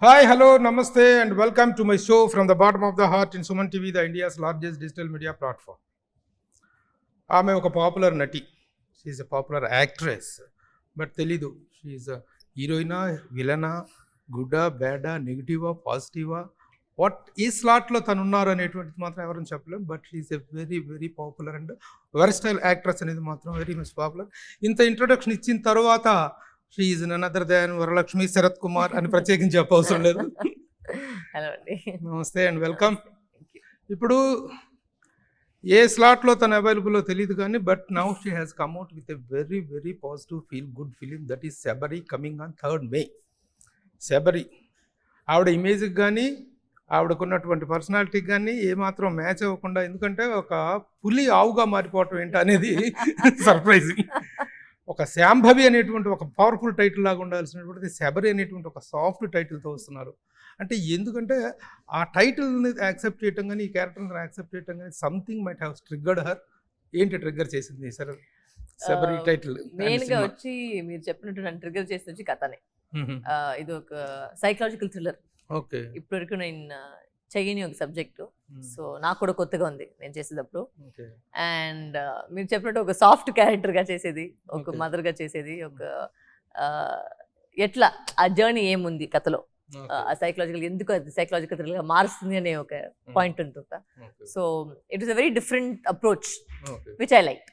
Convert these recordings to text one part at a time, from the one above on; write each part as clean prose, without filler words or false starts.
Hi, hello, namaste, and welcome to my show from the bottom of the heart in Suman TV, the India's largest digital media platform. ఆమె ఒక popular నటి, she's a popular actress, but తెలీదు she's హీరోయినా, విలనా, గుడ్డా, బ్యాడా, నెగిటివా, పాజిటివా, వాట్ ఈ స్లాట్లో తను ఉన్నారు అనేటువంటిది మాత్రం ఎవరైనా చెప్పలేం. But she's a very very popular and versatile actress అనేది మాత్రం వెరీ మచ్ పాపులర్. ఇంత ఇంట్రొడక్షన్ ఇచ్చిన తర్వాత she is none other than Varalakshmi Sarath Kumar అని ప్రత్యేకించి చెప్పవసరం లేదు. హలో అండి, నమస్తే అండ్ వెల్కమ్. ఇప్పుడు ఏ స్లాట్లో తను అవైలబుల్లో తెలియదు కానీ but now she has come out with a very very positive feel good film, that is Sabari, coming on 3rd May. Sabari ఆవిడ ఇమేజ్కి కానీ ఆవిడకున్నటువంటి పర్సనాలిటీకి కానీ ఏమాత్రం మ్యాచ్ అవ్వకుండా, ఎందుకంటే ఒక పులి ఆవుగా మారిపోవటం ఏంటి అనేది సర్ప్రైజింగ్. ఒక శాంభవి అనేటువంటి ఒక పవర్ఫుల్ టైటిల్ లాగా ఉండాల్సినటువంటిది శబరి అనేటువంటి ఒక సాఫ్ట్ టైటిల్తో వస్తున్నారు. అంటే ఎందుకంటే ఆ టైటిల్ని యాక్సెప్ట్ చేయటం కానీ, ఈ క్యారెక్టర్ని యాక్సెప్ట్ చేయటం కానీ something might have triggered her. ఏంటి ట్రిగ్గర్ చేసింది సరే శబరి టైటిల్? మెయిన్గా వచ్చి మీరు చెప్పినట్టు నన్ను ట్రిగ్గర్ చేసి వచ్చి కథనే. ఇది ఒక సైకలాజికల్ థ్రిల్లర్. ఓకే, ఇప్పటివరకు నేను చెయ్యని ఒక సబ్జెక్టు, సో నాకు కూడా కొత్తగా ఉంది నేను చేసేటప్పుడు. అండ్ మీరు చెప్పినట్టు ఒక సాఫ్ట్ క్యారెక్టర్గా చేసేది, ఒక మదర్గా చేసేది, ఒక ఎట్లా ఆ జర్నీ ఏముంది కథలో, ఆ సైకలాజికల్ ఎందుకు అది సైకలాజికల్ థ్రిల్లర్గా మారుస్తుంది అనే ఒక పాయింట్ ఉంటుంది. So it is a very different approach which I like.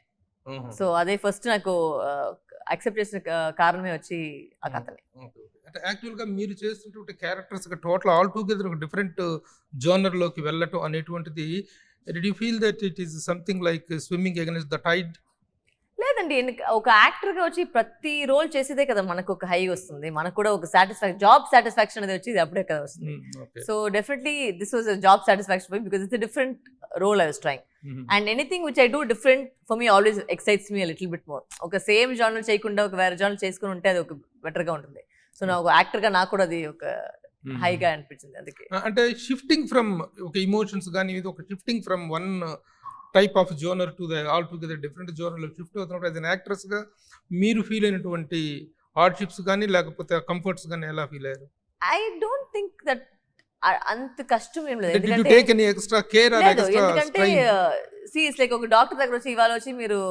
So అదే ఫస్ట్ నాకు యాక్సెప్ట్ చేసిన కారణమే వచ్చి ఆ కథనే. అంటే యాక్చువల్గా మీరు చేస్తున్నటువంటి క్యారెక్టర్స్ టోటల్ ఆల్ టుగెదర్ ఒక డిఫరెంట్ జోనర్లోకి వెళ్ళటం అనేటువంటిది, did you feel that it is something like swimming against the tide? లేదండి, ఒక యాక్టర్గా వచ్చి ప్రతి రోల్ చేసేదే కదా మనకు ఒక హై వస్తుంది, మనకు కూడా ఒక జాబ్ సాటిస్ఫాక్షన్ అనేది వచ్చి అప్పుడే కదా వస్తుంది. So definitely this was a job satisfaction because it's a different role I was trying. And anything which I do different for me always excites me little bit more. ఒక same genre చేయకుండా ఒక వేరే genre చేసుకుని ఉంటే అది ఒక బెటర్గా ఉంటుంది. సో నా ఒక యాక్టర్గా నాకు కూడా అది ఒక హైగా అనిపించింది. అందుకే అంటే షిఫ్టింగ్ ఫ్రమ్ ఒక ఇమోషన్స్ కానీ, ఇది ఒక shifting from one type of genre to the altogether different జోనర్లో షిఫ్ట్ అవుతున్నప్పుడు యాజ్ అన్ యాక్ట్రెస్గా మీరు ఫీల్ అయినటువంటి హార్డ్షిప్స్ కానీ లేకపోతే కంఫర్ట్స్ కానీ ఎలా ఫీల్ అయ్యారు? ఐ డోంట్ థింక్ దట్ అంత కష్టం ఏం లేదు. ఎందుకంటే లైక్ ఒక డాక్టర్ దగ్గర వచ్చి ఇవాళ వచ్చి మీరు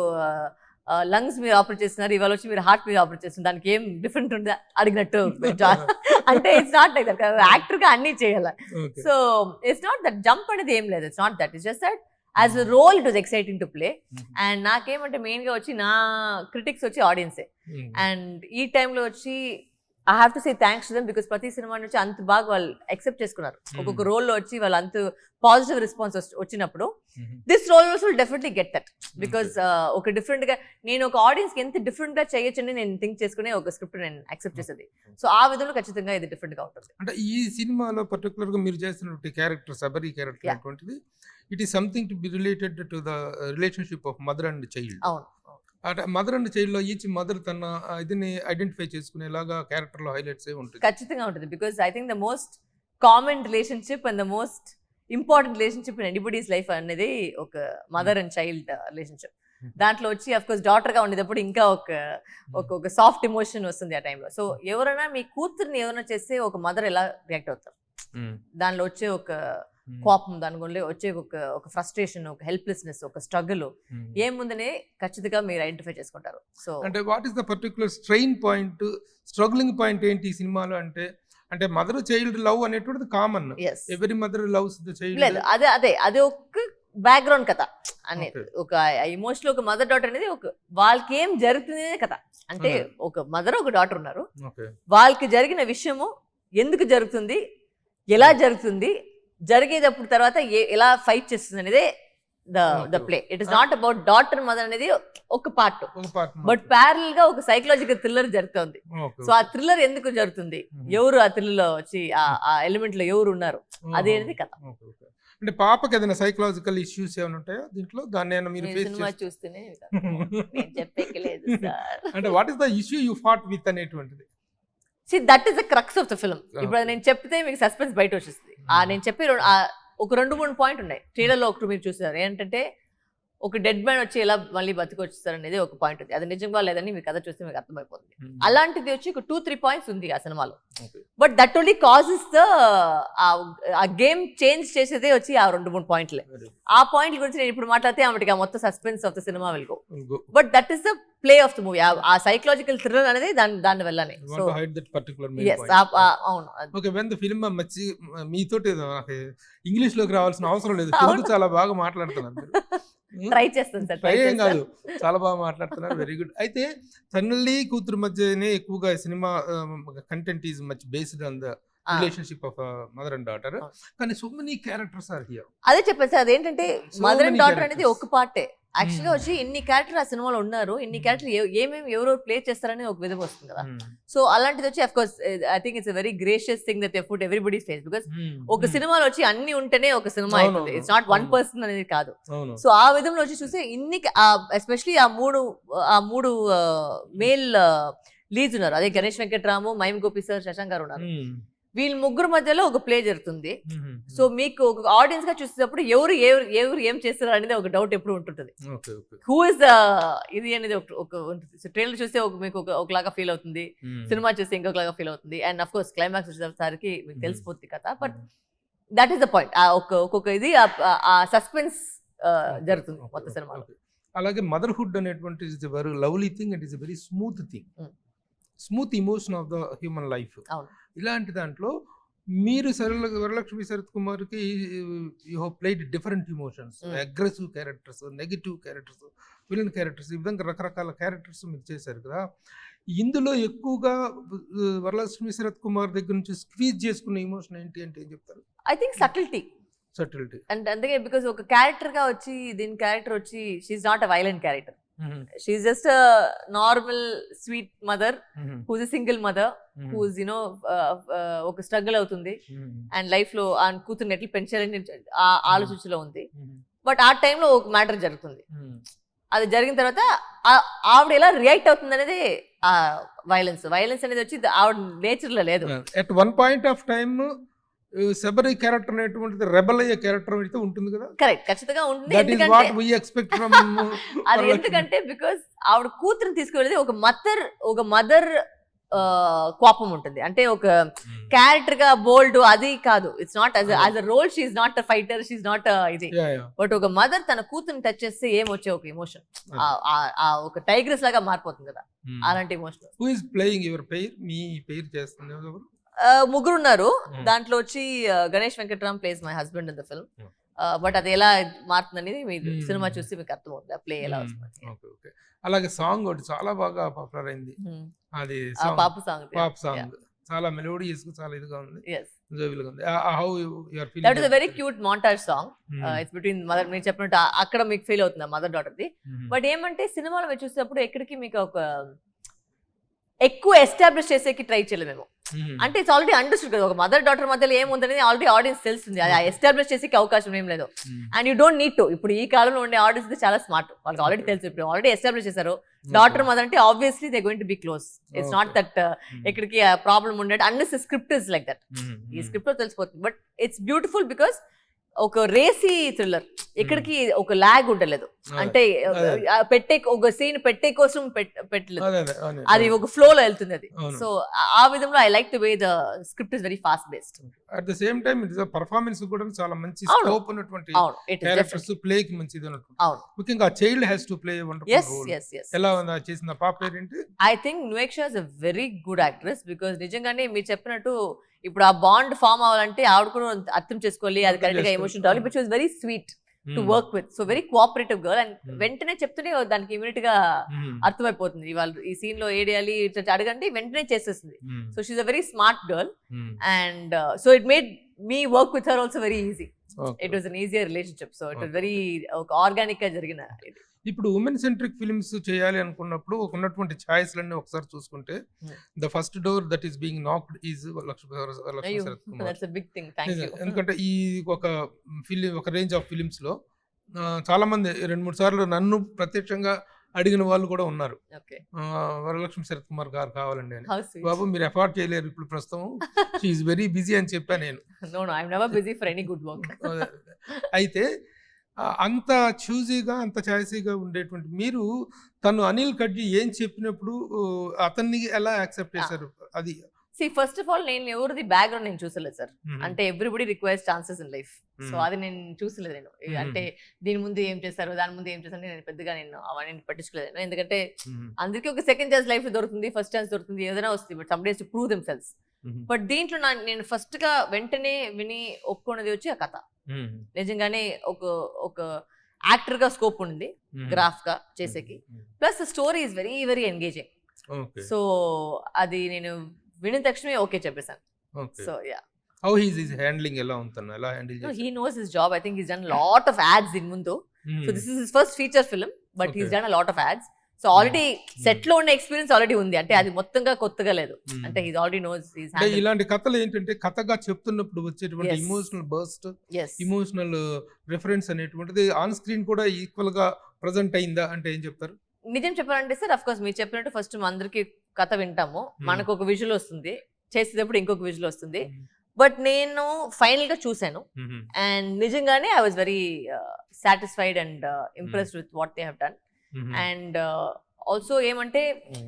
లంగ్స్ మీరు ఆపరేట్ చేస్తున్నారు, ఇవాళ వచ్చి మీరు హార్ట్ మీరు ఆపరేట్ చేస్తున్నారు, దానికి ఏం డిఫరెంట్ ఉంది అడిగినట్టు అంటే it's not like that. Actor గా అన్ని చేయాలి. So it's not that jump అనేది ఏం లేదు. It's not that, it's just that as a role it was exciting to play. And నాకేమంటే మెయిన్ గా వచ్చి నా క్రిటిక్స్ వచ్చి ఆడియన్సే. అండ్ ఈ టైంలో వచ్చి I have to say thanks to them because ప్రతి సినిమా నుంచి అంత బాగా వాళ్ళు యాక్సెప్ట్ చేసుకున్నారు. ఒక్కొక్క రోల్లో వచ్చి వాళ్ళు అంత పాజిటివ్ రెస్పాన్స్ వచ్చినప్పుడు this role also will definitely get that. Because ఒక డిఫరెంట్ గా నేను ఒక ఆడియన్స్ కి ఎంత డిఫరెంట్ గా చేయొచ్చని నేను థింక్ చేసుకునే ఒక స్క్రిప్ట్ నేను యాక్సెప్ట్ చేసేది. సో ఆ విధంలో ఖచ్చితంగా ఇది డిఫరెంట్ గా ఉంటుంది. అంటే ఈ సినిమాలో పర్టికులర్ గా మీరు చేసినటువంటి క్యారెక్టర్ శబరి క్యారెక్టర్ అటువంటిది, it is something to be related to the relationship of mother and child. అవును, అంటే మదర్ అండ్ చైల్డ్లో ఈచ్ మదర్ తన ఇదిని ఐడెంటిఫై చేసుకునేలాగా క్యారెక్టర్లో హైలైట్స్ ఉంటుంది. ఖచ్చితంగా ఉంటుంది. Because I think the most common relationship and the most important relationship in anybody's life అనేది ఒక మదర్ అండ్ చైల్డ్ రిలేషన్షిప్. దాంట్లో వచ్చి అఫ్ కోర్స్ డాటర్ గా ఉండేటప్పుడు ఇంకా ఒక సాఫ్ట్ ఎమోషన్ వస్తుంది ఆ టైంలో. సో ఎవరైనా మీ కూతుర్ని ఎవరైనా చేస్తే ఒక మదర్ ఎలా రియాక్ట్ అవుతారు, దానిలో వచ్చే ఒక కోపం, దాని గురించి వచ్చే ఒక ఫ్రస్ట్రేషన్, ఒక హెల్ప్లెస్నెస్, ఒక స్ట్రగుల్ ఏముందనే ఖచ్చితంగా మీరు ఐడెంటిఫై చేసుకుంటారు. సో అంటే what is the particular strain point, struggling point ఏంటి ఈ సినిమాలో? అంటే మదర్ చైల్డ్ లవ్ అనేటువంటిది common, every mother loves the child. లేదు, అదే ఒక బ్యాక్గ్రౌండ్ కథ అనేది, ఒక ఎమోషనల్ ఒక మదర్ డాటర్ అనేది ఒక వాళ్ళకి ఏం జరుగుతుంది కథ. అంటే ఒక మదర్ ఒక డాటర్ ఉన్నారు, వాళ్ళకి జరిగిన విషయము ఎందుకు జరుగుతుంది, ఎలా జరుగుతుంది, జరిగేటప్పుడు తర్వాత ఎలా ఫైట్ చేస్తుంది అనేది the play. It is not about daughter mother అనేది ఒక పార్ట్, బట్ ప్యారల్ గా ఒక సైకలాజికల్ థ్రిల్లర్ జరుగుతుంది. సో ఆ థ్రిల్లర్ ఎందుకు జరుగుతుంది, ఎవరు ఆ థ్రిల్లర్ లో వచ్చి ఆ ఎలిమెంట్ లో ఎవరు ఉన్నారు, అదేది కథ. అంటే పాపకి ఏదైనా సైకలాజికల్ ఇష్యూస్ ఏమైనా ఉంటాయో దీంట్లో? దాన్ని మీరు సినిమా చూస్తేనే చెప్పలేదు సార్. అంటే what is the issue you fought with అనేటువంటిది? See, that is the crux of the film. ఇప్పుడు నేను చెప్తే మీకు సస్పెన్స్ బయట వచ్చేస్తుంది. నేను చెప్పే ఒక 2-3 పాయింట్ ఉన్నాయి ట్రైలర్లో. ఒకటి మీరు చూసారు ఏంటంటే ఒక డెడ్ మ్యాన్ వచ్చి ఎలా మళ్ళీ బతికొచ్చేస్తారు అనేది ఒక పాయింట్ ఉంది. అది నిజంగా లేదని మీకు కథ చూస్తే మీకు అర్థమైపోతుంది. అలాంటిది వచ్చి ఒక 2-3 పాయింట్స్ ఉంది ఆ సినిమాలో. But that only causes the ఆ గేమ్ చేంజ్ చేసేదే వచ్చి ఆ 2-3 పాయింట్లే. ఆ పాయింట్ల గురించి నేను ఇప్పుడు మాట్లాడితే ఆమెకి ఆ మొత్తం suspense of the cinema will go. But that is the play of the movie. ఆ సైకలాజికల్ థ్రిల్లర్ అనేది దాని వల్లనే. సో అవును. ఓకే, వెన్ ద ఫిల్మ్ మచ్చి మీతోటి ఇంగ్లీష్ లోకి రావాల్సిన అవసరం లేదు, తెలుగు చాలా బాగా మాట్లాడుతున్నారు. ట్రై చేస్తాను సార్. ట్రై ఏం కాదు, చాలా బాగా మాట్లాడుతున్నారు, వెరీ గుడ్. అయితే తల్లి కూతురు మధ్యనే ఎక్కువగా cinema content is much based on the relationship of mother and daughter, కానీ so many characters are here. అదే చెప్పాను సార్, అదేంటంటే మదర్ అండ్ డాటర్ అనేది ఒక పార్టే. యాక్చువల్ గా వచ్చి ఇన్ని క్యారెక్టర్ ఆ సినిమాలో ఉన్నారు, ఇన్ని క్యారెక్టర్ ఏమేమి ఎవరో ప్లే చేస్తారని ఒక విధం వస్తుంది కదా. సో అలాంటిది వచ్చి of course I think it's very gracious thing that they put everybody's face, because ఒక సినిమాలో వచ్చి అన్ని ఉంటేనే ఒక సినిమా అవుతుంది. ఇట్స్ నాట్ వన్ పర్సన్ అనేది కాదు. సో ఆ విధంలో వచ్చి చూస్తే ఇన్ని ఎస్పెషలీ ఆ మూడు మేల్ లీడ్స్ ఉన్నారు. అదే గణేష్ వెంకట్రాము, మైమ్ గోపి సార్, శశాంక్ గారు ఉన్నారు. వీళ్ళ ముగ్గురు మధ్యలో ఒక ప్లే జరుగుతుంది. సో మీకు ఒక ఆడియన్స్ గా చూసేటప్పుడు ఎవరు ఏం చేస్తారు అనేది ఒక డౌట్ ఎప్పుడు ఉంటుంటది. హూ ఇస్ ఇది అనేది ఒక ఉంటుంది. ట్రైలర్ చూస్తే మీకు ఒకలాగా ఫీల్ అవుతుంది, సినిమా చూస్తే ఇంకొకలాగా ఫీల్ అవుతుంది, అండ్ అఫ్ కోర్స్ క్లైమాక్స్ వచ్చేసరికి మీకు తెలిసిపోతుంది కదా. But that is the point. ఒక్కొక్క ఇది ఆ సస్పెన్స్ జరుగుతుంది మొత్తం సినిమాలో. అలాగే మదర్హుడ్ అనేటువంటి is a very lovely thing and is a very smooth thing, smooth emotion of the human life. ఇలాంటి దాంట్లో మీరు వరలక్ష్మి శరత్ కుమార్కి you have played different emotions, aggressive characters, negative characters, villain characters, ఈ విధంగా రకరకాల క్యారెక్టర్స్ మీరు చేశారు కదా. ఇందులో ఎక్కువగా వరలక్ష్మి శరత్ కుమార్ దగ్గర నుంచి స్క్వీజ్ చేసుకున్న ఇమోషన్ ఏంటి అంటే ఏం చెప్తారు? I think subtlety. అంటే అందుకే బికాస్ ఒక క్యారెక్టర్ గా వచ్చి దీని క్యారెక్టర్ వచ్చి she's not a violent character. She's just a normal sweet mother who's a single mother who's ఒక స్ట్రగుల్ అవుతుంది అండ్ లైఫ్ లో ఆ కూతుర్ని ఎట్లా పెంచాలని ఆలోచించలో ఉంది. బట్ ఆ టైంలో ఒక మ్యాటర్ జరుగుతుంది. అది జరిగిన తర్వాత ఆవిడ ఎలా రియాక్ట్ అవుతుంది అనేది ఆ వైలెన్స్ అనేది వచ్చి ఆవిడ నేచర్ లో లేదు. At one point of time Sabari character అనేటువంటిది రెబల్ అయ్యే క్యారెక్టర్ అయితే ఉంటుంది కదా. కరెక్ట్, ఖచ్చితంగా ఉంటుంది. అది ఎందుకంటే బికాస్ ఆవిడ కూతురుని తీసుకువెళ్ళేది ఒక మదర్ కోపం ఉంటుంది. అంటే ఒక క్యారెక్టర్ గా బోల్డ్ అది కాదు. It's not as a role, she's not a fighter, she's not ఇది. బట్ ఒక మదర్ తన కూతురుని టచ్ చేస్తే ఏమొచ్చే ఒక ఎమోషన్ ఒక టైగ్రెస్ లాగా మారిపోతుంది కదా, అలాంటి emotion. Who is playing your pair? మీ పేరు చేస్తుంది ముగ్గురు ఉన్నారు దాంట్లో వచ్చి Ganesh Venkatram plays my husband in the film. But అది ఎలా మారుతుంది అనేది మీరు సినిమా చూస్తే మీకు అర్థమవుతుంది ఆ ప్లే ఎలా వస్తుంది. అలాగే సాంగ్ ఒకటి చాలా బాగా పాపులర్ అయింది, అది పాప్ సాంగ్. చాలా మెలోడియస్ గా, చాలా ఇదిగా ఉంది, జోవియల్గా ఉంది. How you are feeling? That is a very cute montage song. It's between mother. మీరు చెప్పినట్టు అక్కడ మీకు ఫీల్ అవుతుంది మదర్ డాటర్ ది. బట్ ఏమంటే సినిమాలో మీరు చూసేటప్పుడు ఎక్కడికి మీకు ఒక ఎక్కువ ఎస్టాబ్లిష్ చేసేకి ట్రై చేయలేదు మేము. అంటే ఇట్స్ ఆల్రెడీ అండర్స్టూడ్ కదా, ఒక మదర్ డాటర్ మధ్యలో ఏముందనేది ఆల్రెడీ ఆడియన్స్ తెలుస్తుంది. అది ఎస్టాబ్లిష్ చేసేకి అవకాశం ఏం లేదు. And you don't need to. ఇప్పుడు ఈ కాలంలో ఉండే ఆడియన్స్ చాలా స్మార్ట్, వాళ్ళకి ఆల్రెడీ తెలుసు. ఇప్పుడు ఆల్రెడీ ఎస్టాబ్లిష్ చేశారు డాటర్ మదర్ అంటే obviously they going to be close. It's not that ఎక్కడికి ప్రాబ్లం ఉండేది unless script is like that. ఈ స్క్రిప్ట్ లో తెలిసిపోతుంది. బట్ ఇట్స్ బ్యూటిఫుల్ బికాస్ ఒక రేసీ థ్రిల్లర్, ఎక్కడికి ఒక లాగ్ ఉండలేదు. అంటే ఒక సీన్ పెట్టే కోసం పెట్టలేదు, అది ఒక ఫ్లో లో వెళ్తుంది అది. సో ఆ విధంలో I like the way the script is very fast based. At the same time it is performance కూడా చాలా మంచి స్కోప్ ఉన్నటువంటి క్యారెక్టర్స్, ప్లే కి మంచిది ఉన్నట్టు. ముఖ్యంగా child has to play wonderful role. ఎలా చేసిన పాప పేరేంటి? I think Nuveksha is a very good actress. Because నిజంగానే మీరు చెప్పినట్టు ఇప్పుడు ఆ బాండ్ ఫామ్ అవ్వాలంటే ఆవిడ కూడా అర్థం చేసుకోవాలి, అది కరెక్ట్ గా ఎమోషన్ రావాలి. But she was very sweet to work with, so very cooperative girl. And వెంటనే చెప్తూనే దానికి ఇమీడియట్ గా అర్థమైపోతుంది, ఇవాళ ఈ సీన్ లో ఏడియాలి అడగండి వెంటనే చేసేస్తుంది. So she's a very smart girl and so it made me work with her also very easy. It was an easier relationship. So it was very organic గా జరిగిన ఇది. ఇప్పుడు ఉమెన్ సెంట్రిక్ ఫిల్మ్స్ చేయాలి అనుకున్నప్పుడు ఉన్నటువంటి ఛాయిస్లన్నీ ఒకసారి చూసుకుంటే the first door that is being knocked is Varalakshmi Sarath Kumar. That's a big thing. Thank you. ఎందుకంటే ఈ ఒక రేంజ్ ఆఫ్ ఫిలిమ్స్ లో చాలా మంది 2-3 సార్లు నన్ను ప్రత్యక్షంగా అడిగిన వాళ్ళు కూడా ఉన్నారు, వరలక్ష్మి శరత్ కుమార్ గారు కావాలండి అని. బాబు మీరు ఎఫర్ట్ చేయలేరు ఇప్పుడు ప్రస్తుతం, షీ ఈజ్ వెరీ బిజీ అని చెప్పాను నేను. No I am never busy for any good work. అయితే అంత చూజీగా అంత చాయిసీగా ఉండేటువంటి మీరు తను అనిల్ కడ్జీ ఏం చెప్పినప్పుడు అతన్ని ఎలా యాక్సెప్ట్ చేశారు అది ఫస్ట్ ఆఫ్ ఆల్ నేను ఎవరిది బ్యాక్గ్రౌండ్ నేను చూసలేదు సార్. అంటే everybody requires chances in life. So అది నేను చూసలేదు. నేను అంటే దీని ముందు ఏం చేస్తారు, దాని ముందు ఏం చేస్తారు, నేను పెద్దగా నేను అవన్నీ పట్టించుకోలేదు. ఎందుకంటే అందరికీ ఒక సెకండ్ ఛాన్స్ లైఫ్ దొరుకుతుంది, ఫస్ట్ ఛాన్స్ దొరుకుతుంది, ఏదైనా వస్తుంది. But some days to prove them cells. But దీంట్లో నేను ఫస్ట్ గా వెంటనే విని ఒప్పుకున్నది వచ్చి ఆ కథ. నిజంగానే ఒక యాక్టర్ గా స్కోప్ ఉంది గ్రాఫ్ గా చేసేకి. Plus story is very very engaging. So అది నేను వినిన తక్షణమే ఓకే చెప్పేసాను. So yeah, how he's handling ఎలా ఉంటున్నా ఎలా హ్యాండిల్ చేస్తారు? He knows his job. I think he's done lot of ads దీని ముందు. So this is his first feature film, but he's done a lot of ads. So already set లో ఉన్న experience already ఉంది. అంటే అది మొత్తంగా కొత్తగా లేదు. అంటే he's already knows his handle. ఇలాంటి కథలు ఏంటంటే కథగా చెప్తున్నప్పుడు వచ్చేటువంటి ఇమోషనల్ బర్స్ట్, ఇమోషనల్ రిఫరెన్స్ అనేటువంటిది ఆన్ స్క్రీన్ కూడా ఈక్వల్ గా ప్రెజెంట్ అయిందా అంటే ఏం చెప్తారు? నిజం చెప్పాలంటే సార్, అఫ్ కోర్స్ మీరు చెప్పినట్టు ఫస్ట్ అందరికి కథ వింటాము, మనకు ఒక విజువల్ వస్తుంది, చేసేటప్పుడు ఇంకొక విజువల్ వస్తుంది. బట్ నేను ఫైనల్ గా చూసాను అండ్ నిజంగానే I was very satisfied and impressed with what they have done. And also ఏమంటే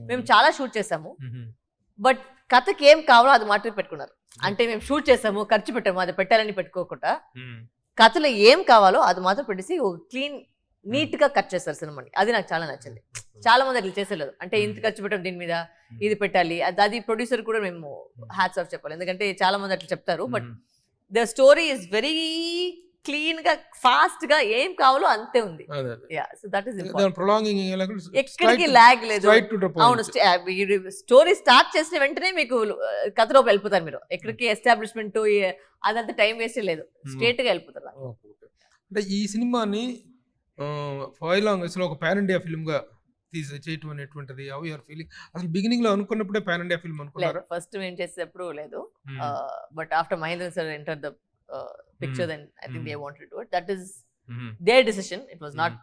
మేము చాలా షూట్ చేసాము, బట్ కథకి ఏం కావాలో అది మాత్రమే పెట్టుకున్నారు. అంటే మేము షూట్ చేసాము, ఖర్చు పెట్టాము, అది పెట్టాలని పెట్టుకోకుండా కథలో ఏం కావాలో అది మాత్రం పెట్టేసి ఒక క్లీన్ నీట్ గా కట్ చేస్తారు సినిమాని. అది నాకు చాలా నచ్చింది. చాలా మంది అట్లా చేసేలేదు. అంటే ఇంత ఖర్చు పెట్టాం దీని మీద, ఇది పెట్టాలి, అది ప్రొడ్యూసర్ కూడా మేము హ్యాట్స్ ఆఫ్ చెప్పాలి. ఎందుకంటే చాలా మంది అట్లా చెప్తారు. But the story is very clean గా ఫాస్ట్ గా ఏం కావాలో అంతే ఉంది. So that is important. ఎక్కడికి లాగ్ లేదు. అవును, స్టోరీ స్టార్ట్ చేసిన వెంటనే మీకు కథలోకి వెళ్ళిపోతారు మీరు. ఎక్కడికి ఎస్టాబ్లిష్మెంట్ అదంతా టైం వేస్ట్ లేదు, స్ట్రేట్ గా వెళ్ళిపోతారు. అంటే ఈ సినిమాని ఫైలాంగ్ అసలు ఒక పాన్ ఇండియా ఫిల్మ్ గా చేయటం అనేటువంటిది హౌ యు ఆర్ ఫీలింగ్? అసలు బిగినింగ్ లో అనుకున్నప్పుడే పాన్ ఇండియా ఫిల్మ్ అనుకున్నారా? ఫస్ట్ మేము చేసేటప్పుడు లేదు. But after Mahendra sir enter the picture, then I think they wanted to do it. That is their decision. It was not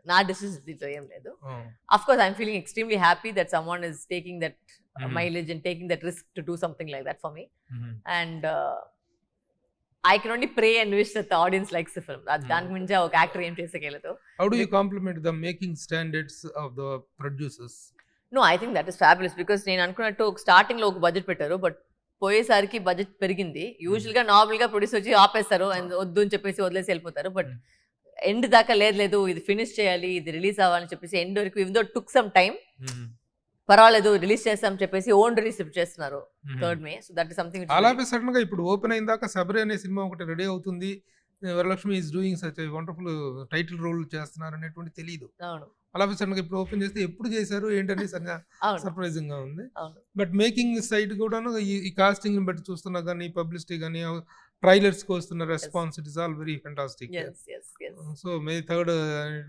na decision. Dito em ledu. Of course I'm feeling extremely happy that someone is taking that mileage and taking that risk to do something like that for me. And I can only pray and wish that the audience likes the film. Daniki mincha oka actor em chesageledu. How do you compliment the making standards of the producers? No, I think that is fabulous because నేను అనుకున్నట్టు starting లో ఒక budget పెట్టారు, but పోయేసరికి budget పెరిగింది. Usual గా normal గా produce వచ్చి ఆపేస్తారు, వద్దు అని చెప్పేసి వదిలేసి వెళ్ళిపోతారు. బట్ ఎండ్ దాకా లేదు ఇది ఫినిష్ చేయాలి, ఇది రిలీజ్ అవ్వాలని చెప్పేసి ఎండ్ వరకు ఇవన్ దో టుక్ సమ్ టైం, పర్వాలేదు రిలీజ్ చేస్తాం చెప్పేసి ఓన్ రిలీజ్ చేస్తున్నారు 3rd May. So that is something. అలాగే సడన్ గా ఇప్పుడు ఓపెన్ అయిన దాకా సబరి అనే సినిమా ఒకటి రెడీ అవుతుంది, Varalakshmi is doing such a wonderful title role చేస్తున్నారు అనేటువంటి తెలియదు. అవును, అలాగే సడన్ గా ఇప్పుడు ఓపెన్ చేస్తే ఎప్పుడు చేశారు ఏంటని సర్ప్రైజింగ్ గా ఉంది. బట్ మేకింగ్ సైడ్ కూడా ఈ కాస్టింగ్ ని బట్టి చూస్తున్నా కానీ, పబ్లిసిటీ కానీ, ట్రైలర్స్ కి వస్తున్న response, it is all very fantastic. So May 3rd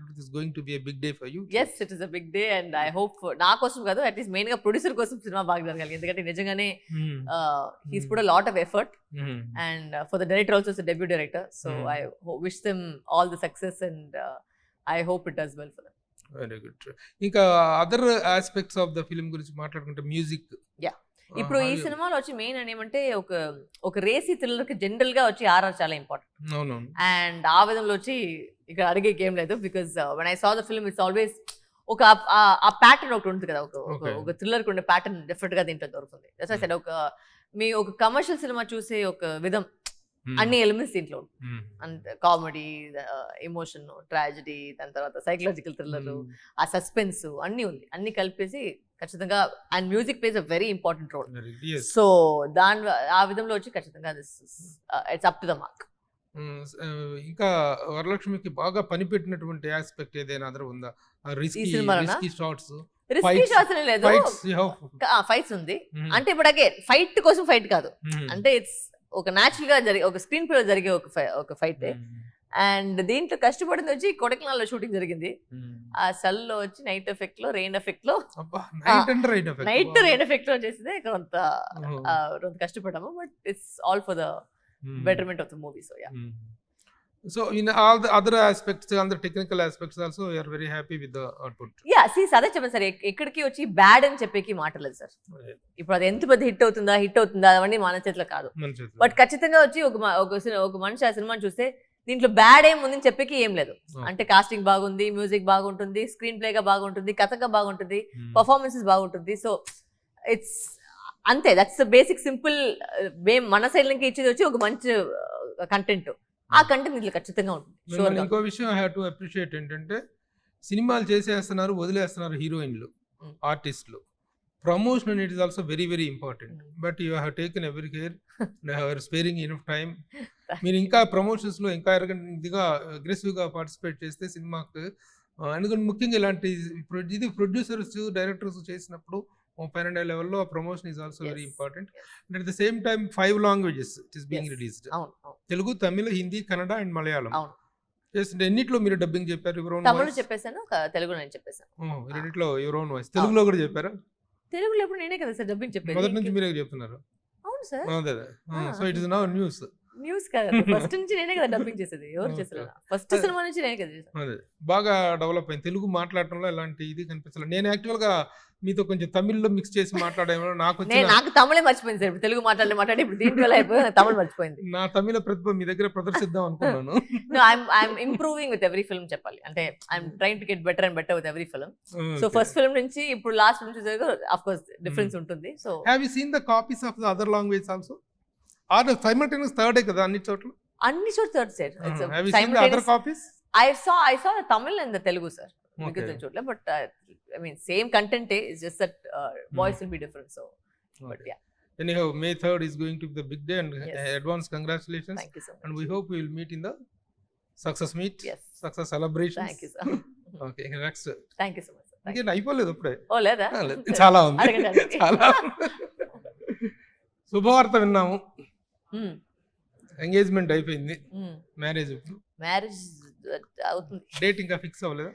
it is going to be a big day for you. Yes, it is a big day and I hope నా కోసం కాదు, అట్లీస్ట్ మెయిన్ గా producer కోసం cinema బాగా జరగాలి. ఎందుకంటే నిజంగానే he's put a lot of effort and for the director also, is a debut director, so I wish them all the success and I hope it does well for them. Very good. ఇంకా other aspects of the film గురించి మాట్లాడుకుంటే music. ఇప్పుడు ఈ సినిమాలో వచ్చి main ఏమంటే ఒక racy thriller కి జనరల్ గా వచ్చి ఆర్ఆర్ చాలా ఇంపార్టెంట్. అండ్ ఆ విధంలో వచ్చి ఇక్కడ అడిగే ఏం లేదు, because when I saw the film it's always ఒక ఆ ప్యాటర్న్ ఒకటి ఉంటుంది కదా, ఒక థ్రిల్లర్ కి ఉండే ప్యాటర్న్ డిఫరెంట్ గా దీంట్లో దొరుకుతుంది. ఒక కమర్షియల్ సినిమా చూసే ఒక విధం, అన్ని ఎలిమెంట్స్ దీంట్లో అంటే కామెడీ, ఎమోషన్, ట్రాజడీ, దాని తర్వాత సైకలాజికల్ థ్రిల్లర్, ఆ సస్పెన్స్ అన్ని ఉంది. అన్ని కలిపేసి ఖచ్చితంగా and music plays a very important role. So ఆ విధంలో వచ్చి ఖచ్చితంగా it's up to the mark. ఇంకా వరలక్ష్మికి బాగా పనిపెట్టినటువంటి ఆస్పెక్ట్ ఏదైనా అదర్ ఉందా? రిస్కీ షాట్స్, రిస్కీ షాట్స్ లేదు, ఫైట్స్ ఉంది. అంటే ఇప్పుడు అగైన్ ఫైట్ కోసం ఫైట్ కాదు, అంటే ఇట్స్ ఒక న్యాచురల్ గా జరిగే ఒక స్క్రీన్ ప్లే జరిగే ఒక ఫైట్. అండ్ దీంట్లో కష్టపడింది వచ్చి కొడైకెనాల్లో షూటింగ్ జరిగింది. ఆ సల్ లో వచ్చి నైట్ ఎఫెక్ట్ లో, రెయిన్ ఎఫెక్ట్ లో, నైట్ రెయిన్ ఎఫెక్ట్ లో చేసిందే కొంత కష్టపడ్డాము. But it's all for the betterment of the movie. So yeah. So in all the other aspects, on the technical aspects also, you are very happy with the output. Yeah, see అదే చెప్పండి sir, ఎక్కడికి వచ్చి bad అని చెప్పేకి మాటలేదు sir. ఇప్పుడు అది ఎంత పెద్ద hit అవుతుందా అవన్నీ మన చేతిలో కాదు. బట్ ఖచ్చితంగా వచ్చి ఒక మనిషి ఆ సినిమాని చూస్తే దీంట్లో బ్యాడ్ ఏం ఉందని చెప్పేకి ఏం లేదు. Oh. అంటే కాస్టింగ్ బాగుంది, మ్యూజిక్ బాగుంటుంది, స్క్రీన్ ప్లేగా బాగుంటుంది, కథగా బాగుంటుంది, పర్ఫార్మెన్సెస్ బాగుంటుంది. సో ఇట్స్ అంతే, దట్స్ బేసిక్ సింపుల్. మేము మన సైడ్ నుంచి ఇచ్చేది వచ్చి ఒక మంచి కంటెంట్. ఆ కంటెంట్ ఇంట్లో ఖచ్చితంగా ఉంటుంది. మిమ్మల్ని ఇంకో విషయం ఐ హ్యావ్ టు అప్రిషియేట్ ఏంటంటే సినిమాలు చేసేస్తున్నారు, వదిలేస్తున్నారు హీరోయిన్లు, Mm. ఆర్టిస్టులు. ప్రమోషన్ అనేది is also very very important. But you have taken every care, sparing enough time. మీరు ఇంకా ప్రమోషన్స్లో ఇంకా ఇదిగా అగ్రెసివ్గా పార్టిసిపేట్ చేస్తే సినిమాకు ఎందుకంటే ముఖ్యంగా ఇలాంటి ఇది ప్రొడ్యూసర్స్ డైరెక్టర్స్ చేసినప్పుడు పైన లెవెల్లో promotion is also very Yes. Important. And at the same time 5 languages it is being Yes. Released. అవును, అవును, తెలుగు, తమిళ, హిందీ, కన్నడ అండ్ మలయాళం. అవును. ఎన్నిట్లో మీరు డబ్బింగ్ చెప్పారు? Your own Tamil voice? చెప్పేశాను, తెలుగు నేను చెప్పేశాను. రెండిట్లో యువర్ ఓన్ వాయిస్. తెలుగులో కూడా చెప్పారా? తెలుగులో ఎప్పుడు నేనే కదా సార్ డబ్బింగ్ చెప్పేది. మొదటి నుంచి మీరే చెప్తున్నారు. అవును సార్, అదే so it is now news. News కదా, ఫస్ట్ నుంచి నేనే కదా డబ్బింగ్ చేసేది. ఎవరు Okay. చేస్తారు? ఫస్ట్ సినిమా నుంచి నేనే కదా చేశాను. అదే బాగా డెవలప్ అయింది. తెలుగు మాట్లాడటంలో ఎలాంటి ఇది కనిపించలేదు. నేను యాక్చువల్గా మీతో కొంచెం తమిళ్లో మిక్స్ చేసి మాట్లాడేమో నాకు నాకు తమిళే మర్చిపోయింది సార్. ఇప్పుడు తెలుగు మాట్లాడి ఇప్పుడు దీంట్లో వల్ల అయిపోయి నాకు తమిళ్ మర్చిపోయింది. నా తమిళ ప్రతిభ మీ దగ్గర ప్రదర్శిద్దాం అనుకున్నాను. I'm improving with every film చెప్పాలి. అంటే I'm trying to get better and better with every film. So first film నుంచి ఇప్పుడు లాస్ట్ ఫిల్మ్ చూసే ఆఫ్ కోర్స్ డిఫరెన్స్ ఉంటుంది. So have you seen the copies of the other language also? Or simultaneous థర్డే కదా అన్ని చోట్ల? అన్ని చోట్ల third sir. Have you seen the other copies? I saw the Tamil and the Telugu, sir. Because Okay. the chotla, but I mean same content is just that voice will be different. So, but Okay. yeah, Anyhow, May 3rd is going to be the big day and Yes. advance congratulations. thank you so much. And we hope we will meet in the success meet, Yes, success celebrations. thank you, sir. Okay, next. Thank you so much, sir. Thank you. ఇంకేం అయిపోలేదు అప్పుడే. Oh, లేదా? చాలా ఉంది. అడగండి, అడగండి. చాలా శుభవార్త విన్నాము. ఎంగేజ్మెంట్ అయిపోయింది. మ్యారేజ్ మ్యారేజ్ అవుతుంది. డేట్ ఇంకా ఫిక్స్ అవ్వలేదా?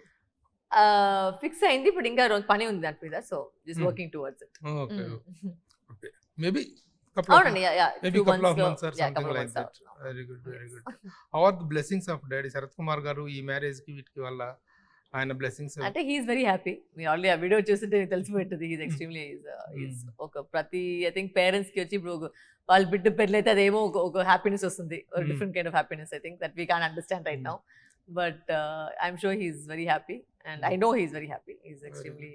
ఫిక్స్ అయింది, ఇప్పుడు ఇంకా పని ఉంది దాని మీద. So just working towards it. Okay okay maybe అవునండి, maybe couple of months or something like that. Very good, very good. How are the blessings of daddy Sarath Kumar garu ఈ మ్యారేజ్ కి వీటికి వల్ల ఆయన బ్లెస్సింగ్స్? అంటే హీఈస్ వెరీ హ్యాపీ. మీరు already ఆ video చూస్తుంటే మీకు తెలిసిపోతుంది. హీఈస్ ఎక్స్ట్రీమ్లీ ఒక ప్రతి ఐ థింక్ పేరెంట్స్ కి వచ్చి ఇప్పుడు వాళ్ళ బిడ్డ పెళ్ళైతే అదేమో ఒక హ్యాపీనెస్ వస్తుంది, different kind of happiness. I think that we can understand right now, but I'm sure he's very happy and I know he's very happy. He's extremely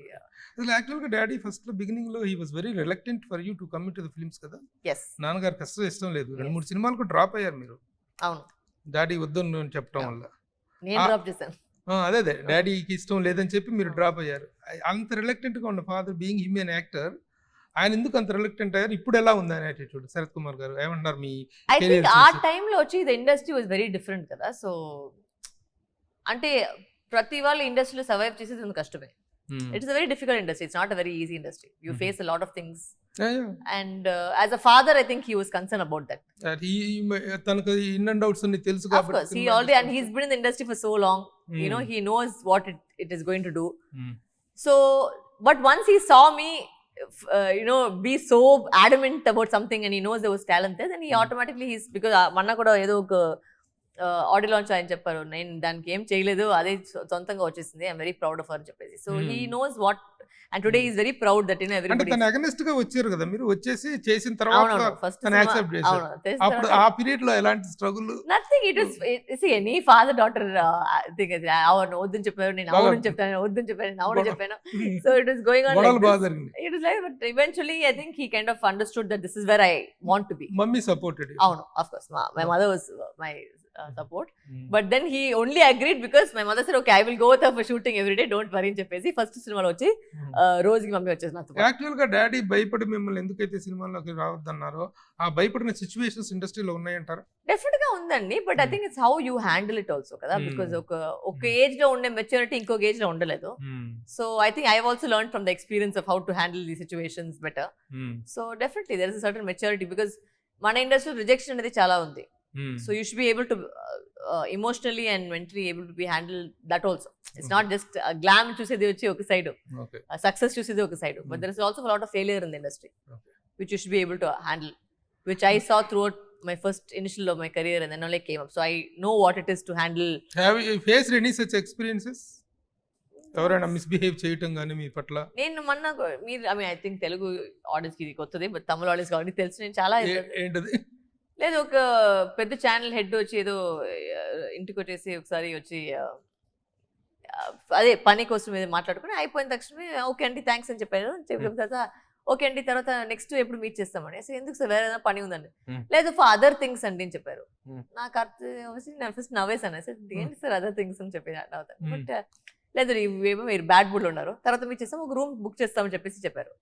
అసలు యాక్చువల్గా డాడీ ఫస్ట్ లో బిగినింగ్ లో he was very reluctant for you to come to the films కదా. Yes, నాన్నగారు కష్టం ఇష్టం లేదు. 2-3 సినిమాలకు డ్రాప్ అయ్యారు మీరు, అవును, డాడీ వద్దని చెప్పడం వల్ల. నేను డ్రాప్ చేశాను. అదే డాడీకి ఇష్టం లేదని చెప్పి మీరు డ్రాప్ అయ్యారు. అంత రిలక్టెంట్ గా ఉన్న father being him an actor, ఆయన ఎందుకు అంత రిలక్టెంట్ అయ్యారు? ఇప్పుడు ఎలా ఉంది ఆయన యాటిట్యూడ్? శరత్ కుమార్ గారు ఏమంటారు మీ ఐ career థింక్ ఆ చూసి? టైంలో వచ్చి the industry was very different కదా. సో అంటే ప్రతి వాళ్ళు ఇండస్ట్రీలో సర్వైవ్ చేసేది కష్టమే. It's a very difficult industry. It's not a very easy industry. You face a lot of things. And as a father, I think he was concerned about that. తనకు in and outs అన్ని తెలుసు Of course, he already, and he's been in the industry for so long. You know, he knows what it is going to do. So, but once he saw me, you know, be so adamant about something, and he knows there was talent there, then he automatically because manna kuda edo oka audio launch ఆయన చెప్పారు, నేను దానికి ఏం చేయలేదు, అదే సొంతంగా వచ్చేసింది, I'm very proud of అని చెప్పేసి. So he knows what, and today is very proud that అంటే ఎవ్రీబడి. తన అగనెస్ట్ గా వచ్చారు కదా మీరు, వచ్చేసి చేసిన తర్వాత ఫస్ట్ తను యాక్సెప్ట్ చేశారు. అప్పుడు ఆ పీరియడ్ లో ఎలాంటి struggle? Nothing. It was any father daughter thing. అవును వద్దని చెప్పారు, నేను అవును చెప్పాను, వద్దని చెప్పాను, నేను అవును చెప్పాను. So it was going on గొడవలు బాగా లైక్ జరిగింది. It was like, but eventually I think he kind of understood that this is where I want to be. Mummy supported. అవును, of course my mother was my support, but then he only agreed because my mother said, okay, I will go with her for shooting every day, don't worry అని చెప్పేసి first సినిమాలో వచ్చి రోజుకి mummy వచ్చేసి నాతో. Actual గా daddy భయపడి మిమ్మల్ని ఎందుకైతే సినిమాల్లోకి రావద్దన్నారో, ఆ భయపడిన సిచ్యువేషన్స్ ఇండస్ట్రీలో ఉన్నాయంటారా? డెఫినెట్ గా ఉందండి, but I think it's how you handle it also కదా. బికాస్ ఒక ఏజ్ లో ఉండే మెచ్యూరిటీ ఇంకొక ఏజ్ లో ఉండలేదు. So I think I also learn from the experience of how to handle the situations better. So definitely there is a certain maturity, because మన ఇండస్ట్రీలో rejection అనేది చాలా ఉంది. So you should be able to emotionally and mentally able to be handle that also. It's not just glam చూసేది వచ్చి ఒక side, success చూసేది ఒక side, but there is also a lot of failure in the industry, which you should be able to handle, which I saw throughout my first initial of my career, and then only came up. So I know what it is to handle. Have you faced any such experiences? ఎవరైనా misbehave చేయటం కానీ మీ పట్ల? నేను మొన్న మీరు I think Telugu audience కి ఇది కొత్తది, బట్ తమిళ ఆడియన్స్ కాబట్టి తెలుసు. నేను చాలా ఏంటది? లేదు ఒక పెద్ద ఛానల్ హెడ్ వచ్చి ఏదో ఇంటికి వచ్చేసి ఒకసారి వచ్చి అదే పని కోసం ఏదో మాట్లాడుకుని అయిపోయిన తక్షణమే ఓకే అండి థ్యాంక్స్ అని చెప్పారు. చెప్పిన తర్వాత ఓకే అండి తర్వాత నెక్స్ట్ ఎప్పుడు మీట్ చేస్తామని. అసలు ఎందుకు సార్ వేరే ఏదైనా పని ఉందండి. లేదు ఫర్ అదర్ థింగ్స్ అండి అని చెప్పారు. నాకు అర్థం ఫస్ట్ నవ్వేసాను. సార్ ఏంటి సార్ అదర్ థింగ్స్ అని చెప్పి అవుతాను. బట్ లేదు ఇవేమో మీరు బ్యాడ్ బుల్ ఉన్నారు తర్వాత మీరు చేస్తాం ఒక రూమ్ బుక్ చేస్తామని చెప్పారు.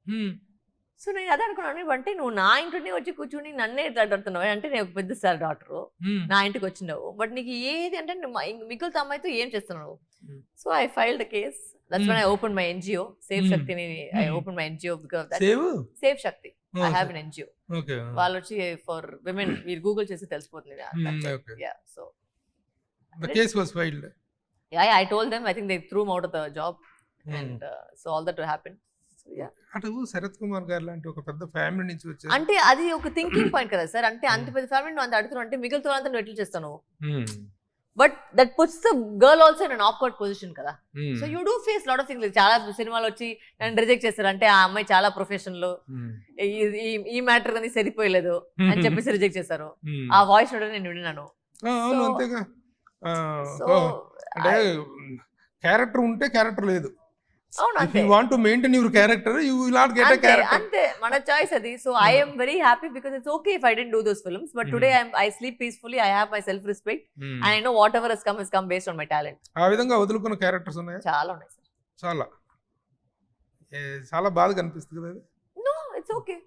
సో నేను అదే అనుకున్నాను అంటే నువ్వు నా ఇంటిని వచ్చి కూర్చుని నన్నే ఎట్లా అడుగుతున్నావు అంటే నేను ఒక పెద్ద సార్ డాక్టర్ నా ఇంటికి వచ్చినావు బట్ నీకు ఏది అంటే మిగులుతా అమ్మాయితో ఏం చేస్తున్నావు. So I filed case. That's when I opened my NGO, Save Shakti. I opened my NGO because of that. Save Shakti. I have an NGO. Okay. వాళ్ళు వచ్చి for women. మీరు గూగుల్ చేసి తెలిసిపోతుంది. Okay. Yeah. So the case was filed. Yeah, I told them. I think they threw him out of the job, and so all that happened. So yeah. అటు శరత్ కుమార్ గారు లాంటి ఒక పెద్ద ఫ్యామిలీ నుంచి వచ్చారు. అంటే అది ఒక థింకింగ్ పాయింట్ కదా సార్. అంటే అంత పెద్ద ఫ్యామిలీ నువ్వు అంత అడుగుతున్నావు అంటే మిగులుతో అంతా నువ్వు ఎట్లా చేస్తాను. But that puts the girl also in an awkward position కదా. So you do face lot of things. చాలా సినిమాలు వచ్చి నన్ను రిజెక్ట్ చేస్తారు అంటే ఆ అమ్మాయి చాలా ప్రొఫెషనల్ ఈ మ్యాటర్ అనేది సరిపోయలేదు అని చెప్పేసి రిజెక్ట్ చేశారు. ఆ వాయిస్ నేను విన్నాను. అంతేగా అంటే క్యారెక్టర్ ఉంటే క్యారెక్టర్ లేదు. If you want to maintain your character, you will not get a character. Ante mana choice adi. So I am very happy because it's okay if I didn't do those films. But today I sleep peacefully. I have my self respect, and I know whatever has come based on my talent. ఆ విధంగా వదులుకున్న characters ఉన్నాయా? చాలా ఉన్నాయి sir. చాలా బాధగా అనిపిస్తుంది కదా. No, it's okay.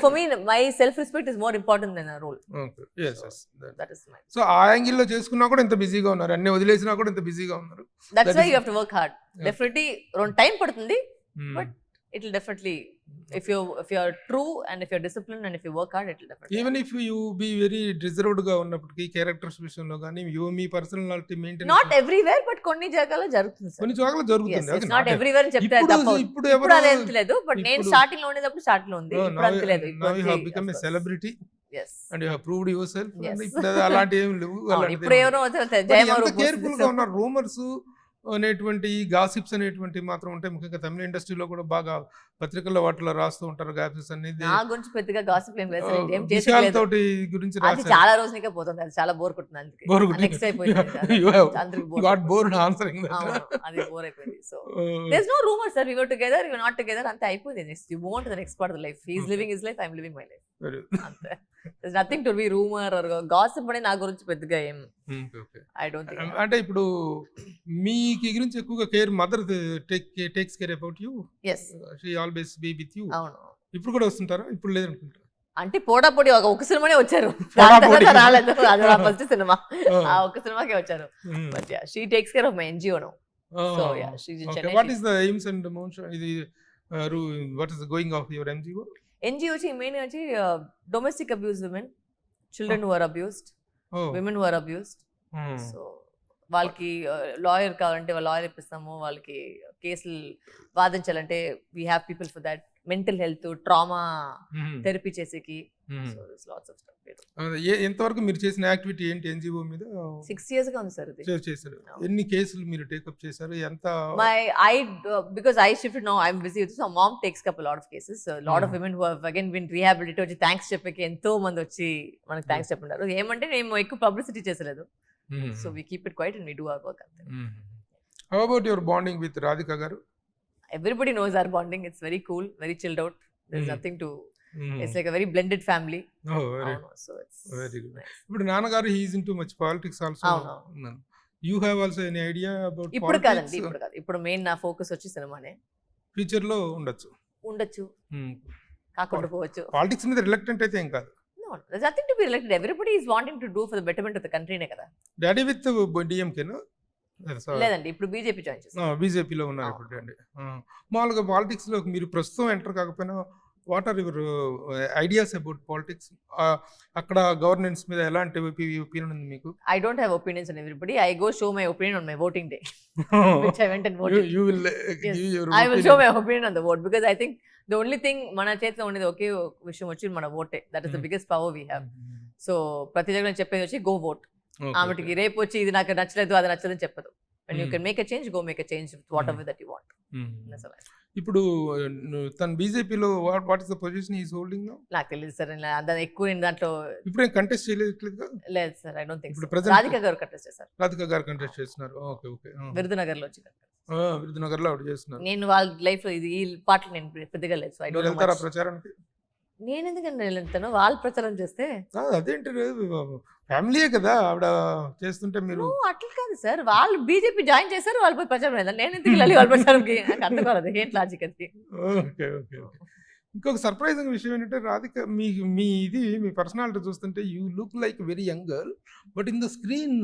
For me, my self respect is more important than a role. Okay. Yes. That is mine. So ఆ యాంగిల్ లో చేసుకున్నా కూడా ఇంత బిజీగా ఉన్నారు, అన్ని వదిలేసినా కూడా ఇంత బిజీగా ఉన్నారు. That's why you have to work hard. Definitely రెండు టైం పడుతుంది, but it will definitely if you are true and if you are disciplined and if you work hard, it will definitely. Even if you be very reserved గా ఉన్నప్పటికీ characters విషయంలో గానీ మీ personality maintain not everywhere but కొన్ని జాగాలో జరుగుతుంది sir. కొన్ని జాగాలో జరుగుతుంది. It's not everywhere అని చెప్తే తప్పు. ఇప్పుడు అది అంతలేదు. బట్ నేను స్టార్టింగ్ లో ఉండేటప్పుడు స్టార్ట్ లో ఉంది. ఇప్పుడు అంతలేదు. Now you have become a celebrity. Yes. And you have proved yourself. ఇప్పుడు అలాంటి ఏం లేవు. ఇప్పుడు ఎవరో జయమారు కేర్ఫుల్ గా ఉన్నారు. రూమర్స్ అనేటువంటి గాసిప్స్ అనేటువంటి మాత్రం ఉంటాయి. ముఖ్యంగా తమిళ ఇండస్ట్రీలో కూడా బాగా పత్రికల్లో వాటిలో రాస్తూ ఉంటారు గాసిప్స్ అనేది. నా గురించి పెద్దగా గాసిప్ ఏం లేదు. ఏం విషయాల తోటి గురించి రాశారు. చాలా రోజునికే పోతుంది. అది చాలా బోర్ కొడుతుంది. అందుకే నెక్స్ట్ అయిపోయింది. అందరికి bore. Got bored answering that. అది బోర్ అయిపోయింది. So there is no rumour sir. We were together, we were not together. అంతే అయిపోయింది. Next you move on to the next part of the life. He is living his life, I am living my life. అంతే. There is nothing to be rumour or gossip అనే నా గురించి పెద్దగా ఏం I don't think. అంటే ఇప్పుడు మీకి గురించి ఎక్కువగా care mother takes care about you. yes she always be with you. అవును. ఇప్పుడు కూడా వస్తుంటారా? ఇప్పుడు లేదనుకుంటా. అంటే పోటాపోటీ ఒక సినిమానే వచ్చారు. రాలేదు. అది నా ఫస్ట్ సినిమా. ఆ ఒక సినిమాకే వచ్చారు. But yeah she takes care of my NGO now. So yeah she is in Chennai. What is the aims and motion? What is the going of your NGO? NGO వచ్చి మెయిన్ వచ్చి domestic abuse women, children who are abused, women who are abused. So వాళ్ళకి lawyer కావాలంటే వాళ్ళ lawyer ఇప్పిస్తాము. వాళ్ళకి కేసులు వాదించాలంటే we have people for that. Mental health, trauma therapy చేసేకి. ఎంతవరకు మీరు చేసిన యాక్టివిటీ ఏంటి NGO మీద? 6 years గా ఉంది సార్ ఇది. చేశారు. ఎన్ని కేసులు మీరు టేకప్ చేశారు? ఎంత? Because I shifted now, I'm busy with, so mom takes up a lot of cases. So a lot of women who have again been rehabilitated వచ్చి థ్యాంక్స్ చెప్పేకి ఎంతో మంది వచ్చి మనకి థ్యాంక్స్ చెప్పుంటారు. ఏమంటే మేము ఎక్కువ publicity చేసలేదు. So we keep it quiet and we do our work. How about your bonding with Radhika garu? Everybody knows our bonding. It's very cool, very chilled out. There's nothing to. It's like a very blended family. Oh, very. So it's very good. Nice. But Nanagaru, he is into much politics also. No. You have also any idea about ఇప్పుడు politics? కాదండి, ఇప్పుడు కాదు. ఇప్పుడు main నా focus వచ్చి సినిమానే. Future లో ఉండొచ్చు. కాకుండా పోవచ్చు. పాలిటిక్స్ మీద రిలక్టెంట్ అయితే ఏం కాదు. No, there's nothing to be elected. Everybody is wanting to do for the betterment of the country నే కదా. Daddy with DMK no? లేదండి, ఇప్పుడు బీజేపీ జాయిన్ చేశారు. బీజేపీలో ఉన్నారు ఇప్పుడు అండి. మామూలుగా పాలిటిక్స్ లో మీరు ప్రస్తుతం ఎంటర్ కాకపోయినా what are your ideas about politics? అక్కడ గవర్నెన్స్ మీద ఎలాంటి ఒపీనియన్ ఉంది మీకు? I don't have opinions on everybody. I go show my opinion on my voting day, which I went and voted. You will give your I will show my opinion on the vote because I think the only thing మన చేతిలో ఉండేది ఒకే విషయం వచ్చి మన ఓటే. That is the biggest power we have. So ప్రతి దగ్గర చెప్పేది వచ్చి గో ఓట్. ఆమెకి రేపు వచ్చి ఇది నాకు నచ్చలేదు, అది నచ్చదని చెప్పదు. When you can make a change, go make a change with whatever that you want. That's all. ఇప్పుడు తన బీజేపీలో what is the position is holding now? నాకు తెలియదు సార్, అంత ఎక్కువ నేను దాంట్లో ఇప్పుడు ఏం కంటెస్ట్ చేయలేట్లేదుగా? లేదు సార్, ఐ డోంట్ థింక్. ఇప్పుడు present- రాధిక గారు కట్టేస్తే సార్, రాధిక గారు కంటెస్ట్ చేస్తున్నారు. Okay okay. విరుదునగర్ లో వచ్చి విరుదునగర్లో ఆవిడ చేస్తున్నారు. నేను వాళ్ళ లైఫ్ లో ఇది ఈ పాటలు నేను పెద్దగా లేదు. సో ఐ మీరు డోంట్ వెళ్తారా ప్రచారానికి? నేను ఎందుకంటే వెళ్తాను, వాళ్ళు ప్రచారం చేస్తే. అదేంటి ఫ్యామిలీయే కదా ఆవిడ చేస్తుంటే మీరు? అట్లా కాదు సార్, వాళ్ళు బీజేపీ జాయిన్ చేశారు, వాళ్ళు పోయి ప్రచారం లేదు. నేను ఎందుకు వెళ్ళాలి వాళ్ళ ప్రచారంకి? నాకు అర్థం కాలేదు ఏంటి లాజిక్ అది. Okay okay okay. ఇంకొక సర్ప్రైజింగ్ విషయం ఏంటంటే రాధిక మీ పర్సనాలిటీ చూస్తుంటే you look like very young girl, but in the screen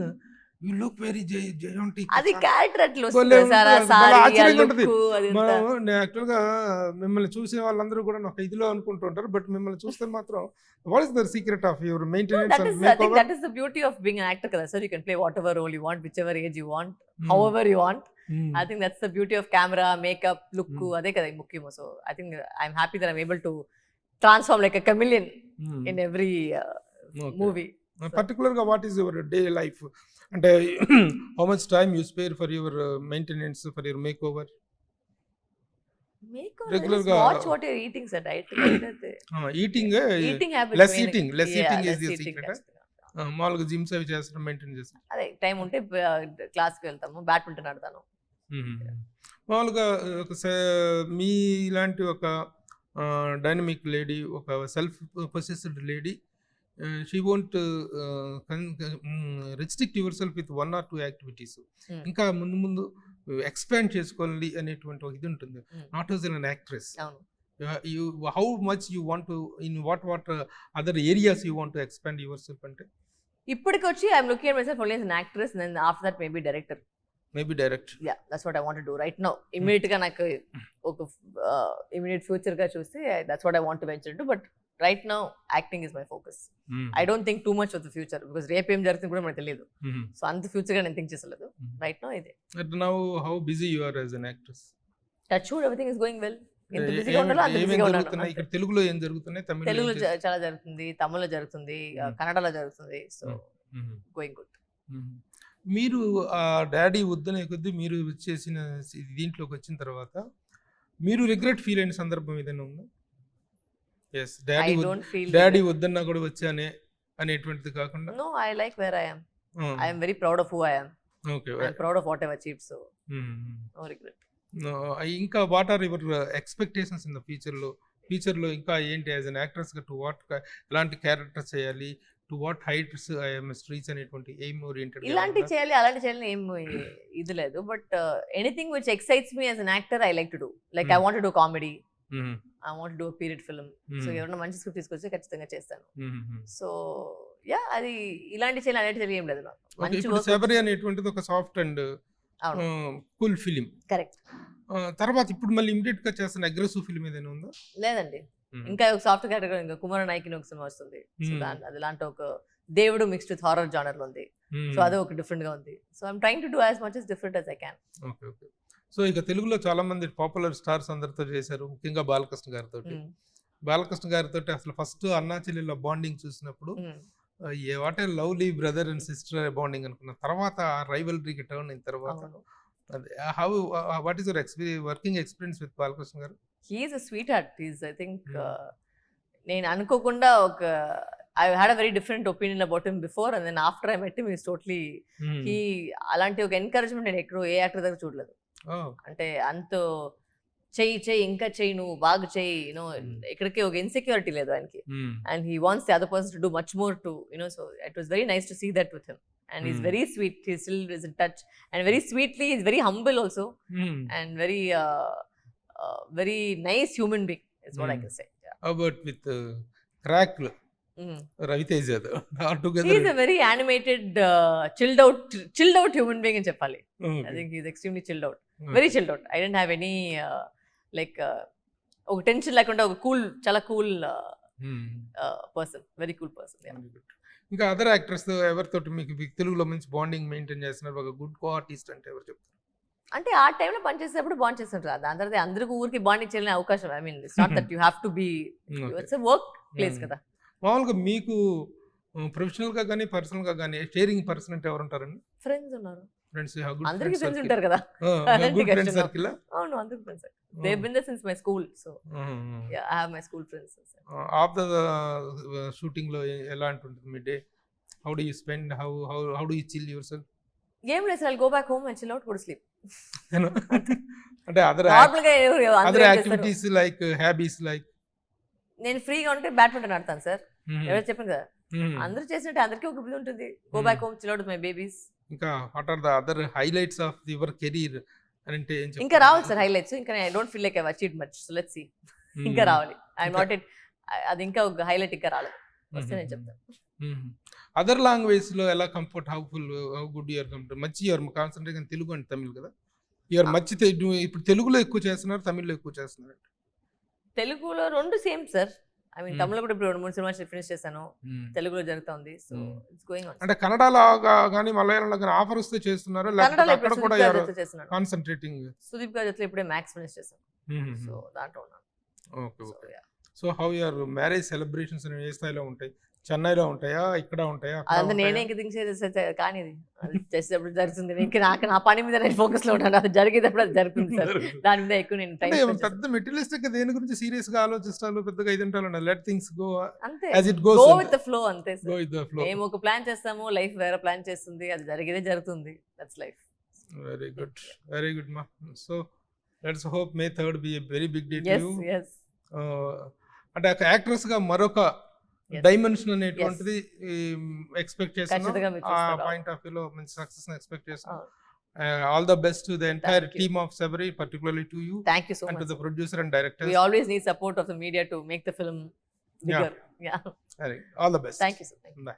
you look very gigantic. అది క్యారెక్టర్ అట్లా వస్తుంది సార్, ఆ సారీ, ఆ లుక్, అది అంతా. నేను యాక్చువల్గా మిమ్మల్ని చూసే వాళ్ళందరూ కూడా ఒక ఇదిలో అనుకుంటుంటారు, బట్ మిమ్మల్ని చూస్తే మాత్రం what is the secret of your maintenance That and is, I think మేకఓవర్? that is the beauty of being an actor కదా sir. You can play whatever role you want, whichever age you want, however you want. I think that's the beauty of camera, makeup, look, అదే కదా ముఖ్యము. So I think I'm happy that I'm able to transform like a chameleon in every movie. పర్టికులర్గా what is your day life అంటే how much time you spare for your maintenance, for your make over? Regular గా watch what you're eating sir, diet eating eating habits, less main. eating is Yeah, the less eating, secret. ఖచ్చితంగా. మామూలుగా gyms అవి చేస్తారు, maintain చేస్తారు. అదే time ఉంటే క్లాస్కి వెళ్తాము, బ్యాడ్మింటన్ ఆడతాను. మామూలుగా మీ ఇలాంటి ఒక డైనమిక్ లేడీ, ఒక self possessed lady, she won't restrict your self with 1 or 2 activities. ఇంకా ముందు ముందు ఎక్స్పాండ్ చేసుకోవాలి అనేటువంటి ఒక ఇది ఉంటుంది. నాట్ యాజ్ అన్ యాక్ట్రెస్, అవును. How much you want to in what other areas you want to expand your self అంటే? ఇప్పటికి వచ్చి I'm looking at myself only as an actress, and then after that maybe director. Maybe direct. Yeah, that's what I want to do right now. Immediate గా నాకు ఒక immediate future గా చూస్తే that's what I want to venture into, but right now acting is my focus. I don't think too much of the future because రేపు ఏం జరుగుతుంది కూడా మనకు తెలియదు. సో అంత ఫ్యూచర్ గా నేను థింక్ చేసలేదు. రైట్ నౌ ఇదే. Now how busy you are as an actress? Touch wood, everything is going well. ఎంత బిజీగా ఉండాలో అంత బిజీగా జరుగుతున్నాయి. ఇక్కడ తెలుగులో ఏం జరుగుతున్నాయి? తెలుగులో చాలా జరుగుతుంది, తమిళ్లో జరుగుతుంది, కన్నడలో జరుగుతుంది. So going good. మీరు ఆ డాడీ వద్దనే కొద్దీ మీరు చేసిన దీంట్లోకి వచ్చిన తర్వాత మీరు రిగ్రెట్ ఫీల్ అయిన సందర్భం ఏదైనా ఉందా? ఎస్, డాడీ వద్దన్నా కూడా వచ్చానే అనేటువంటిది కాకుండా. No, I like where I am. I am very proud of who I am. Okay, I am proud of what I have achieved. So no regret. ఇంకా what are your expectations in the ఫ్యూచర్లో ఇంకా ఏంటి as an actress గా? To what ఎలాంటి characters చేయాలి? To what heights I must reach అనేటువంటి aim oriented? ఇలాంటి చేయాలి అలాంటి చేయాలి ఏం ఇది లేదు. But anything which excites me as an actor I like to do. Like I want to do comedy, I want to do period film. So ఎవరైనా మంచి స్క్రిప్ట్ తీసుకొస్తే ఖచ్చితంగా చేస్తాను. సో యా, అది ఇలాంటి చేయాలి అలాంటి చేయాలి ఏం లేదు నాకు. మంచి శబరి అనేటువంటిది ఒక soft and cool film. Correct. తర్వాత ఇప్పుడు మళ్ళీ ఇమిడియట్ గా చేస్తున్న అగ్రెసివ్ ఫిలిం ఏదైనా ఉందా? లేదండి, ఇంకా ఒక సాఫ్ట్ కేటగిరీ, ఇంకా కుమార నాయకిని ఒక సినిమా వస్తుంది. సో అది లాంటి ఒక దేవుడు మిక్స్డ్ విత్ హారర్ జానర్ లో ఉంది. సో అదే ఒక డిఫరెంట్ గా ఉంది. So I'm trying to do as much as different as I can. Okay okay. So ఇక తెలుగులో చాలా మంది పాపులర్ స్టార్స్ అందరితో చేశారు, ముఖ్యంగా బాలకృష్ణ గారితో. బాలకృష్ణ గారితో అసలు ఫస్ట్ అన్నా చెల్లెళ్ళ బాండింగ్ చూసినప్పుడు what a lovely brother and sister bonding అనుకున్న తర్వాత రైవల్రీకి టర్న్ అయిన తర్వాత how what is your working experience with Balakrishna గారు? He is a sweetheart. He's, I think, నేను అనుకోకుండా ఒక I had a very different opinion about him before, and then after I met him, he's totally he అలాంటి ఒక encouragement నేను ఎక్కడో ఏ actor దగ్గర చూడలేదు. అంటే అంత చెయ్యి ఇంకా చెయ్యి, నువ్వు బాగా చెయ్యి, యూనో ఎక్కడికి ఒక ఇన్సెక్యూరిటీ లేదు ఆయనకి. And he wants the other person to do much more to you know. So it was very nice to see that with him. And he's very sweet. He still is in touch, and very sweetly he's very humble also, and very nice human being is what I can say. Yeah. How about with crack Ravitej Yadav? Altogether he's a very animated, chilled out human being in cheppali. I think he's extremely chilled out. Very chilled out. I didn't have any like oka tension lekunda oka cool, chala cool person. Very cool person. Yeah. ఇంకా other actors ఎవరితోటి మీకు తెలుగులో మంచి bonding maintain చేస్తున్నారు, ఒక good co artist అంటే ఎవరు చెప్తారు? అంటే ఆ టైంలో పనిచేసేటప్పుడు బాండ్ చేస్తుంటారు. దాని తర్వాత అందరికీ ఊరికి బాండింగ్ చేయాలనే అవకాశం, I mean it's not that you have to be, it's a work place కదా. మామూలుగా మీకు ప్రొఫెషనల్ గా కానీ పర్సనల్ గా కానీ షేరింగ్ పర్సన్ అంటే ఎవరు ఉంటారండి? ఫ్రెండ్స్ ఉన్నారు. ఫ్రెండ్స్ యూ హావ్ గుడ్ అందరికి ఫ్రెండ్స్ ఫ్రెండ్స్ సర్కిల్ ఉంటారు కదా. గుడ్ ఫ్రెండ్స్ సర్కిల్ అవును, అందరికి friends. They been there since my school, so I have my school friends. Of the shooting లో ఎలాంటి ఉంటుంది మీ day? How do you spend, how do you chill yourself? ఏం లేదు sir, I go back home and chill out, go to sleep. అంటే other normal గా other activities like hobbies like? నేను ఫ్రీగా ఉంటే బ్యాడ్మింటన్ ఆడతాను సార్. ఎవరు చెప్పాను కదా, అందరూ చేసినట్టు అందరికీ ఒక బుద్ధి ఉంటుంది. Go back home, chill out with my babies. ఇంకా what are the other highlights of your career అంటే ఏం చెప్తారు? ఇంకా రావాలి సార్ హైలైట్స్. ఇంకా I don't feel like I achieved much, so let's see. ఇంకా రావాలి. ఐ నాట్ ఇట్, అది ఇంకా ఒక హైలైట్ ఇంకా రాలేదు. వస్తే నేను చెప్తాను. అదర్ లాంగ్వేజ్ లో ఎలా comfort, how good your comfort? మచ్చి your concentration Telugu and Tamil కదా, యువర్ మచ్చి ఇప్పుడు తెలుగులో ఎక్కువ చేస్తున్నారు, తమిళ్లో ఎక్కువ చేస్తున్నారు? తెలుగులో రెండు సేమ్ సార్. ఐ మీన్ తమిళలో కూడా ఇప్పుడు 2-3 సినిమాలు ఫినిష్ చేశాను, తెలుగులో జరుగుతుంది. So it's going on. అంటే కన్నడలో కానీ మలయాళంలో కానీ ఆఫర్ వస్తే చేస్తున్నారా, లేకపోతే అక్కడ కూడా చేస్తున్నాను. కాన్సంట్రేటింగ్? సుదీప్ గారి జೊತೆ ఇప్పుడే మ్యాక్స్ ఫినిష్ చేశాను, సో దాంట్లో ఉన్నాను. Okay okay. So how your marriage celebrations ఏ స్థాయిలో ఉంటాయి? చెన్నైలో ఉంటాయా, ఇక్కడ ఉంటాయా? అదంతా నేనే ఇంక థింక్ చేసేది కానీ అది చేసేటప్పుడు జరుగుతుంది. ఇంకా నాకు నా పని మీద నేను ఫోకస్ లో ఉంటాను, అది జరిగేటప్పుడు అది జరుగుతుంది సార్. దాని మీద ఎక్కువ నేను టైం పెద్ద మెటీరియలిస్టిక్ దేని గురించి సీరియస్ గా ఆలోచిస్తాను, పెద్దగా ఇదంటాను. లెట్ థింగ్స్ గో అంతే, as it goes, go with the flow అంతే go sir. with the flow. మేము ఒక ప్లాన్ చేస్తాము, లైఫ్ వేరే ప్లాన్ చేస్తుంది, అది జరిగేదే జరుగుతుంది. That's life. వెరీ గుడ్ మా. So let's hope May 3rd be a very big day to yes you. yes అంటే ఒక యాక్ట్రెస్ గా మరొక డైమెన్షన్ అనేటువంటిది ఎక్స్పెక్ట్ చేస్తున్నాం. ఖచ్చితంగా మీరు ఆ చూస్తారు. పాయింట్ ఆఫ్ వ్యూలో మంచి సక్సెస్ ఎక్స్పెక్ట్ చేస్తున్నాం. All the best to the entire Thank you. Team of Sabari, particularly to you Thank you so and to much. the producer and director. We always need support of the media to make the film bigger. Yeah. All the best. Thank you, sir. Thank you. Bye.